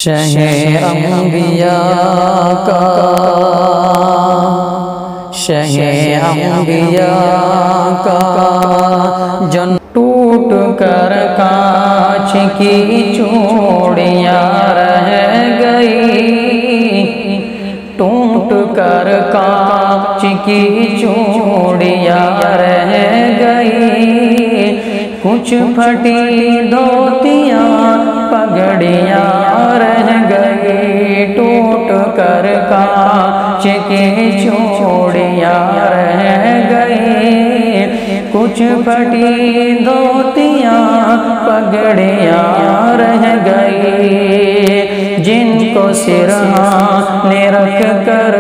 شہ انبیاء کا شہ انبیاء کا جن ٹوٹ کر کانچ کی چوڑیاں رہ گئی، ٹوٹ کر کانچ کی چوڑیاں رہ گئی، کچھ پھٹی دھوتیاں پگڑیاں رہ گئی، ٹوٹ کر کانچ کی چوڑیاں رہ گئی، کچھ پھٹی دھوتیاں پگڑیاں رہ گئی، جن کو سرہانے رکھ کر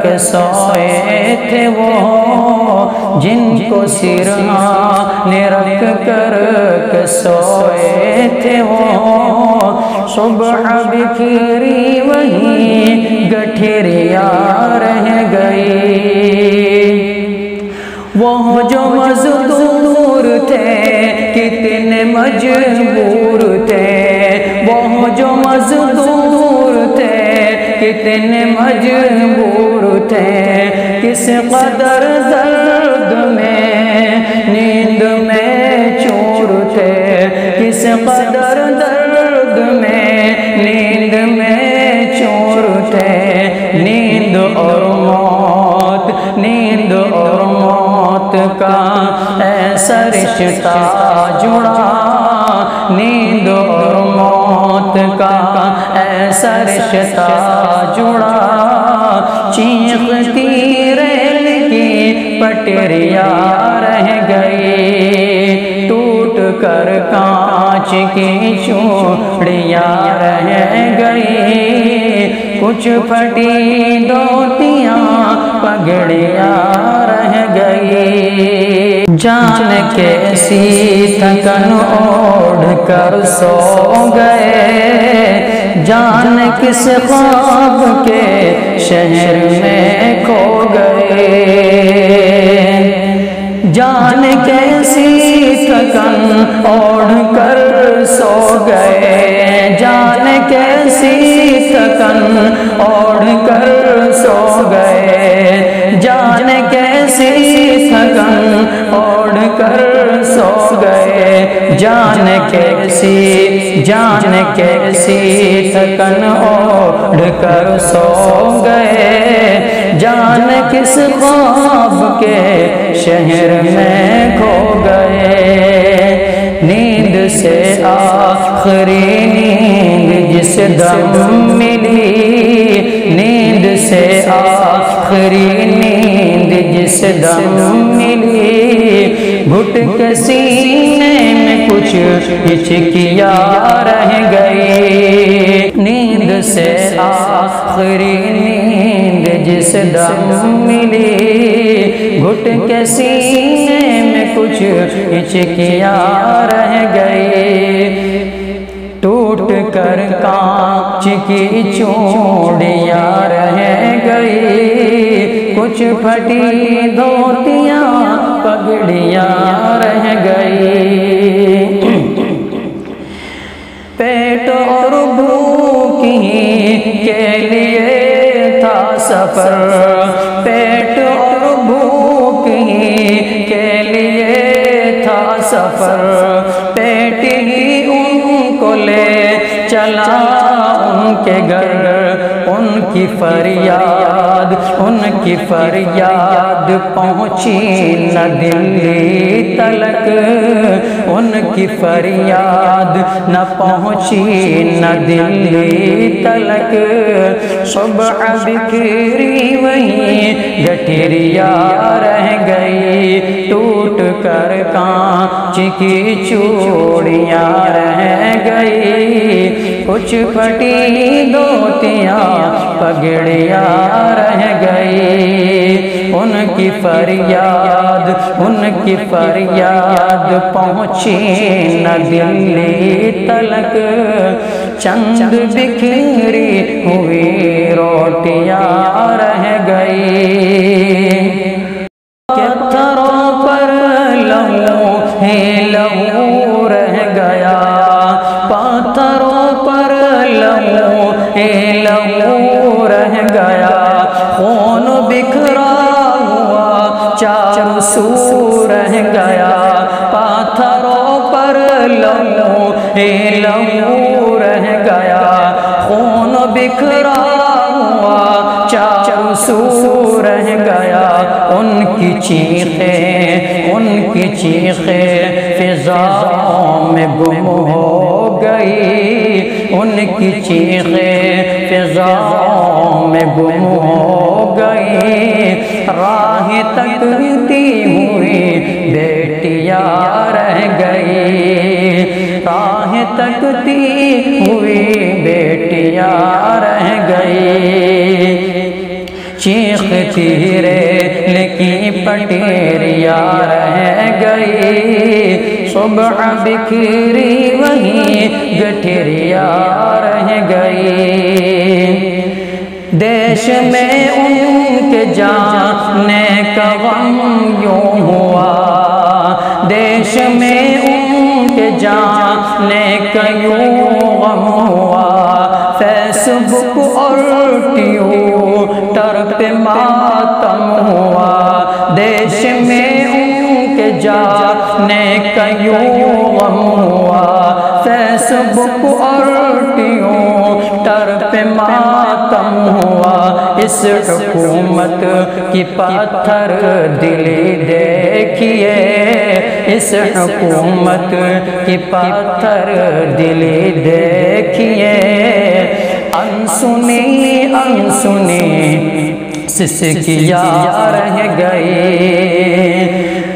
کے سوئے تھے وہ، جن کو سرہانے رکھ کر کے سوئے تھے وہ، صبح بکھری وہیں گٹھریاں رہ گئی، وہ جو مزدور تھے کتنے مجبور تھے، وہ جو مزدور تھے کتنے مجبور تھے، کس قدر درد میں نیند میں چور تھے، کس قدر درد میں نیند میں چور تھے، نیند اور موت، نیند اور موت کا ایسا رشتہ جڑا، نیند اور موت کا ایسا رشتہ جڑا، چیختی ریل کی پٹریاں رہ گئی، ٹوٹ کر کانچ کی چوڑیاں رہ گئی، کچھ پھٹی دھوتیاں پگڑیاں رہ گئی، جان کیسی تھکن اوڑھ کر سو گئے، جان کس خواب کے شہر میں کھو گئے، جان کیسی تھکن اوڑھ کر سو گئے، جان کیسی تھکن اوڑھ کر سو گئے، جان کیسی تھکن اوڑھ کر سو گئے، جان کیسی تھکن اوڑھ کر سو گئے، جان کس خواب کے شہر میں کھو گئے، نیند سے آخری نیند جس دم ملی، نیند سے آخری نیند جس دم ملی، گھٹ کے سینے میں کچھ ہچکیاں رہ گئی، نیند سے آخری نیند جس دم ملی، گھٹ کے سینے میں کچھ ہچکیاں رہ گئی، ٹوٹ کر کانچ کی چوڑیاں رہ گئی، کچھ پھٹی دھوتیاں پگڑیاں رہ گئی، پیٹ اور بھوک ہی کے لیے تھا سفر، پیٹ اور بھوک ہی کے لیے تھا سفر، پیٹ ہی ان کو لے چلا ان کے گھر، ان کی فریاد پہنچی نہ دلی تلک، ان کی فریاد نہ پہنچی نہ دلی تلک، صبح بکھری وہیں گٹھریاں رہ گئی، ٹوٹ کر کانچ کی چوڑیاں رہ گئی، کچھ پھٹی دھوتیاں پگڑیاں رہ گئی، ان کی فریاد پہنچی نہ دلی تلک، چند بکھری ہوئی روٹیاں رہ گئی، پتھروں پر لہو ہی لہو رہ گیا، پتھروں پر لہو لہو رہ گیا، خون بکھرا ہوا چاروں سو رہ گیا، پاتھروں پر لہو لہو رہ گیا، خون بکھرا ہوا چاروں سو رہ گیا، ان کی چیخیں فضاؤں میں گم ہو گئی، ان کی چیخیں فضاؤں میں گم ہو گئی، راہ تکتی ہوئی بیٹیاں رہ گئی، راہ تکتی ہوئی بیٹیاں رہ گئی، چیختی ریل کی پٹیریاں رہ گئی، صبح بکھری وہیں گٹھریاں رہ گئی، دیش میں ان کے جانے کا غم یوں ہوا، دیش میں ان کے جانے کا یوں غم ہوا، فیس بک اور ٹویٹر پہ ماتم ہوا، دیش میں ان کے جانے کا یوں غم ہوا، فیس بک اور ٹویٹر پہ ماتم ہوا، اس حکومت کی پتھر دلی دیکھیے، اس حکومت کی پتھر دلی دیکھیے، انسنی سسکیاں رہ گئی،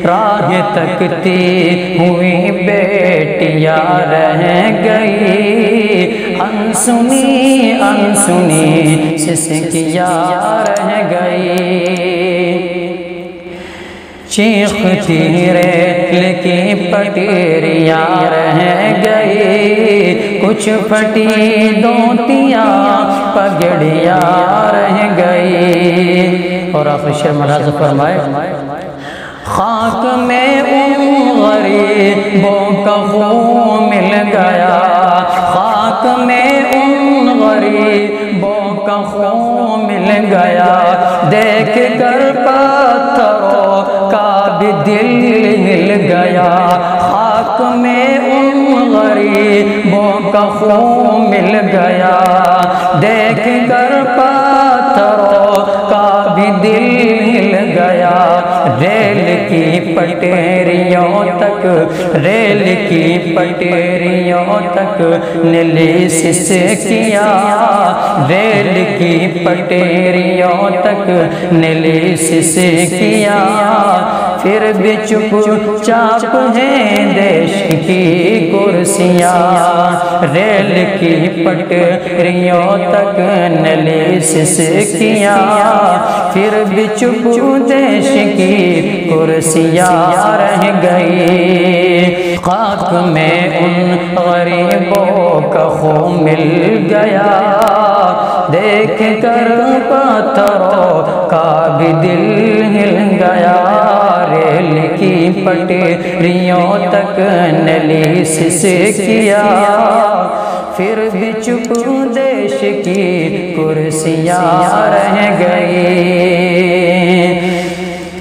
راہ تکتی ہوئی بیٹیاں رہ گئی، انسنی سسکیاں رہ گئی، چیختی ریل کی پٹیریاں رہ گئی، کچھ پھٹی دوتیاں پگڑیاں رہ گئی، اور آخر شعر ملاحظہ فرمائے، خاک میں ان غریبوں کا خون مل گیا، خاک میں ان غریبوں کا خون مل گیا، دیکھ کر پتھروں کا بھی دل ہل گیا، خاک میں ان غریبوں کا خون مل گیا، دیکھ کر پتھروں کا بھی دل ہل گیا، ریل کی پٹیریوں تک، ریل کی پٹیریوں تک نلی سسکیاں، ریل کی پٹیریوں تک نلی سسکیاں، پھر بھی چپ چاپ ہیں دیش کی کرسیاں، ریل کی پٹریوں تک نلی سسکیاں، پھر بھی چپ دیش کی کرسیاں رہ گئی، خاک میں ان غریبوں کا خون مل گیا، دیکھ کر پتھروں کا بھی دل ہل گیا، ریل کی پٹریوں تک نلی سسکیاں، پھر بھی چپ دیش کی کرسیاں رہ گئی،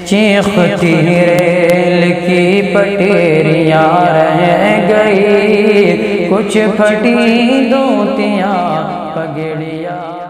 چیختی ریل کی پٹیریاں رہ گئی، کچھ پھٹی دوتیاں پگڑیاں